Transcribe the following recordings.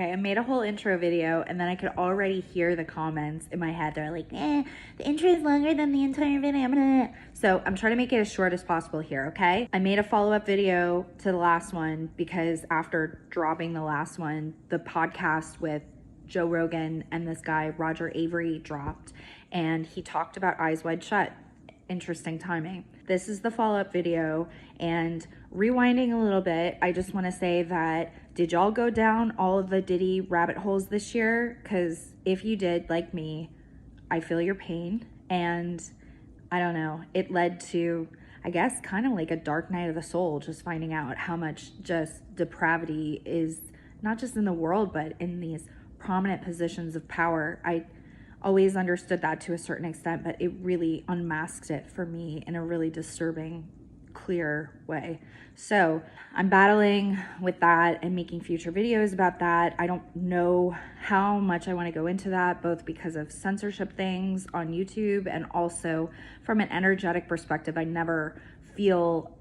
Okay, I made a whole intro video and then I could already hear the comments in my head. They're like, the intro is longer than the entire video. So I'm trying to make it as short as possible here, okay? I made a follow-up video to the last one because after dropping the last one, the podcast with Joe Rogan and this guy, Roger Avary, dropped. And he talked about Eyes Wide Shut. Interesting timing. This is the follow-up video, and rewinding a little bit, I just want to say that did y'all go down all of the Diddy rabbit holes this year? Because if you did, like me, I feel your pain, and I don't know, it led to, I guess, kind of like a dark night of the soul, just finding out how much just depravity is not just in the world, but in these prominent positions of power. I always understood that to a certain extent, but it really unmasked it for me in a really disturbing, clear way. So I'm battling with that and making future videos about that. I don't know how much I want to go into that, both because of censorship things on YouTube and also from an energetic perspective. I never feel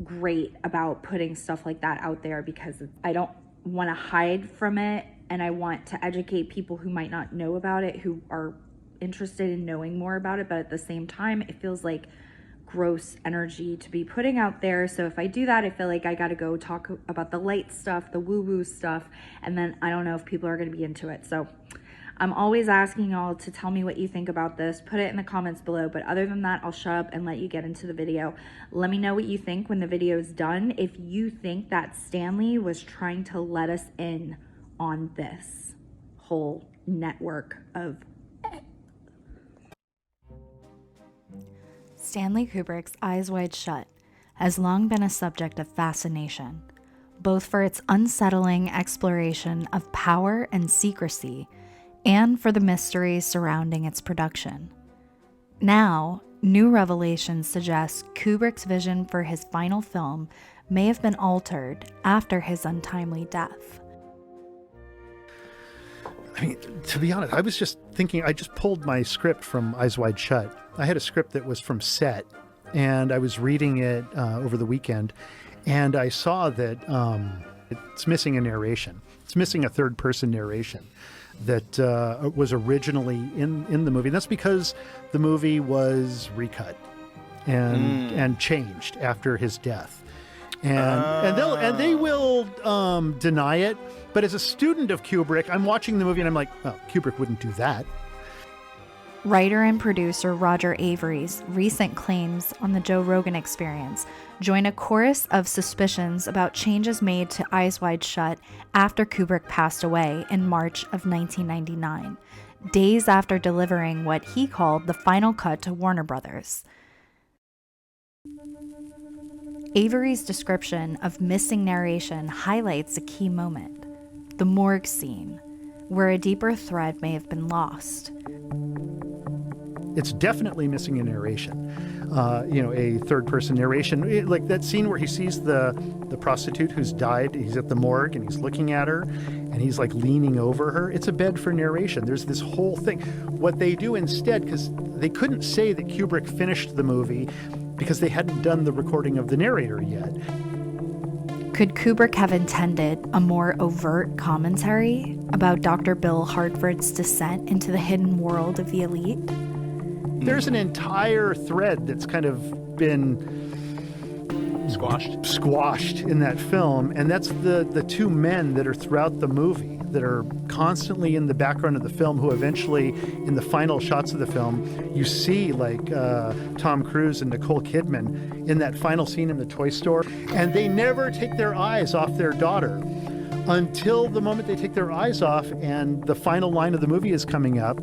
great about putting stuff like that out there because I don't want to hide from it, and I want to educate people who might not know about it, who are interested in knowing more about it, but at the same time, it feels like gross energy to be putting out there. So if I do that, I feel like I got to go talk about the light stuff, the woo-woo stuff, and then I don't know if people are going to be into it. So I'm always asking y'all to tell me what you think about this. Put it in the comments below. But other than that, I'll shut up and let you get into the video. Let me know what you think when the video is done. If you think that Stanley was trying to let us in on this whole network of... Stanley Kubrick's Eyes Wide Shut has long been a subject of fascination, both for its unsettling exploration of power and secrecy, and for the mysteries surrounding its production. Now, new revelations suggest Kubrick's vision for his final film may have been altered after his untimely death. I mean, to be honest, I was just thinking, I just pulled my script from Eyes Wide Shut. I had a script that was from set, and I was reading it over the weekend, and I saw that it's missing a narration. It's missing a third-person narration that was originally in the movie. And that's because the movie was recut and changed after his death. And they will deny it. But as a student of Kubrick, I'm watching the movie and I'm like, oh, Kubrick wouldn't do that. Writer and producer Roger Avary's recent claims on the Joe Rogan Experience join a chorus of suspicions about changes made to Eyes Wide Shut after Kubrick passed away in March of 1999, days after delivering what he called the final cut to Warner Brothers. Avary's description of missing narration highlights a key moment, the morgue scene, where a deeper thread may have been lost. It's definitely missing a narration, a third-person narration. Like that scene where he sees the prostitute who's died. He's at the morgue and he's looking at her and he's like leaning over her. It's a bed for narration. There's this whole thing. What they do instead, because they couldn't say that Kubrick finished the movie because they hadn't done the recording of the narrator yet. Could Kubrick have intended a more overt commentary about Dr. Bill Hartford's descent into the hidden world of the elite? There's an entire thread that's kind of been squashed in that film, and that's the two men that are throughout the movie that are constantly in the background of the film, who eventually, in the final shots of the film, you see like Tom Cruise and Nicole Kidman in that final scene in the toy store, and they never take their eyes off their daughter until the moment they take their eyes off and the final line of the movie is coming up.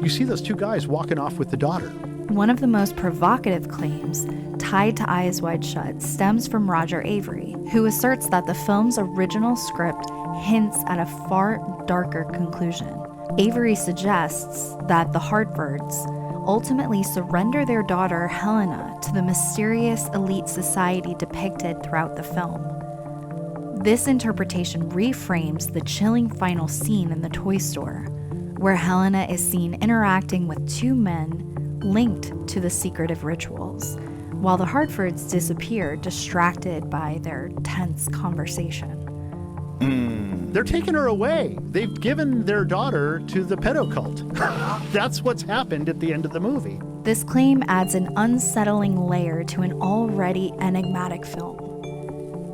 You see those two guys walking off with the daughter. One of the most provocative claims tied to Eyes Wide Shut stems from Roger Avary, who asserts that the film's original script hints at a far darker conclusion. Avary suggests that the Harfords ultimately surrender their daughter Helena to the mysterious elite society depicted throughout the film. This interpretation reframes the chilling final scene in the toy store, where Helena is seen interacting with two men linked to the secretive rituals, while the Harfords disappear, distracted by their tense conversation. They're taking her away. They've given their daughter to the pedo cult. That's what's happened at the end of the movie. This claim adds an unsettling layer to an already enigmatic film.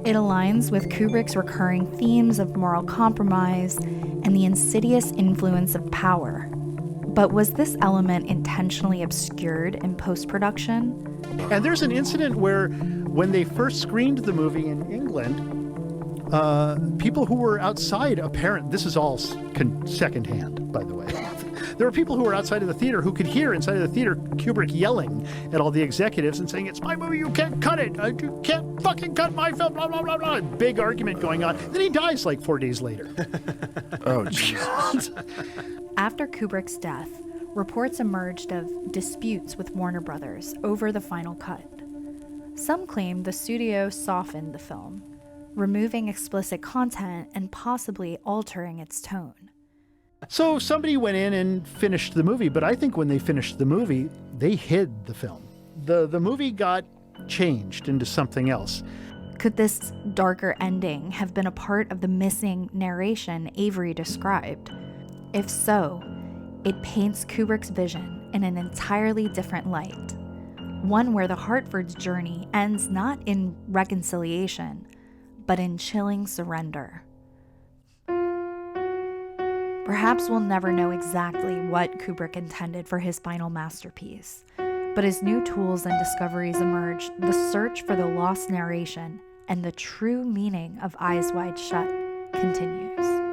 It aligns with Kubrick's recurring themes of moral compromise and the insidious influence of power. But was this element intentionally obscured in post-production? And there's an incident where when they first screened the movie in England, people who were outside, this is all secondhand, by the way. There were people who were outside of the theater who could hear inside of the theater Kubrick yelling at all the executives and saying, "It's my movie, you can't cut it. You can't fucking cut my film, blah, blah, blah, blah." Big argument going on. Then he dies like 4 days later. Oh, jeez. After Kubrick's death, reports emerged of disputes with Warner Brothers over the final cut. Some claim the studio softened the film, removing explicit content and possibly altering its tone. So somebody went in and finished the movie, but I think when they finished the movie, they hid the film. The movie got changed into something else. Could this darker ending have been a part of the missing narration Avary described? If so, it paints Kubrick's vision in an entirely different light. One where the Harfords' journey ends not in reconciliation, but in chilling surrender. Perhaps we'll never know exactly what Kubrick intended for his final masterpiece, but as new tools and discoveries emerge, the search for the lost narration and the true meaning of Eyes Wide Shut continues.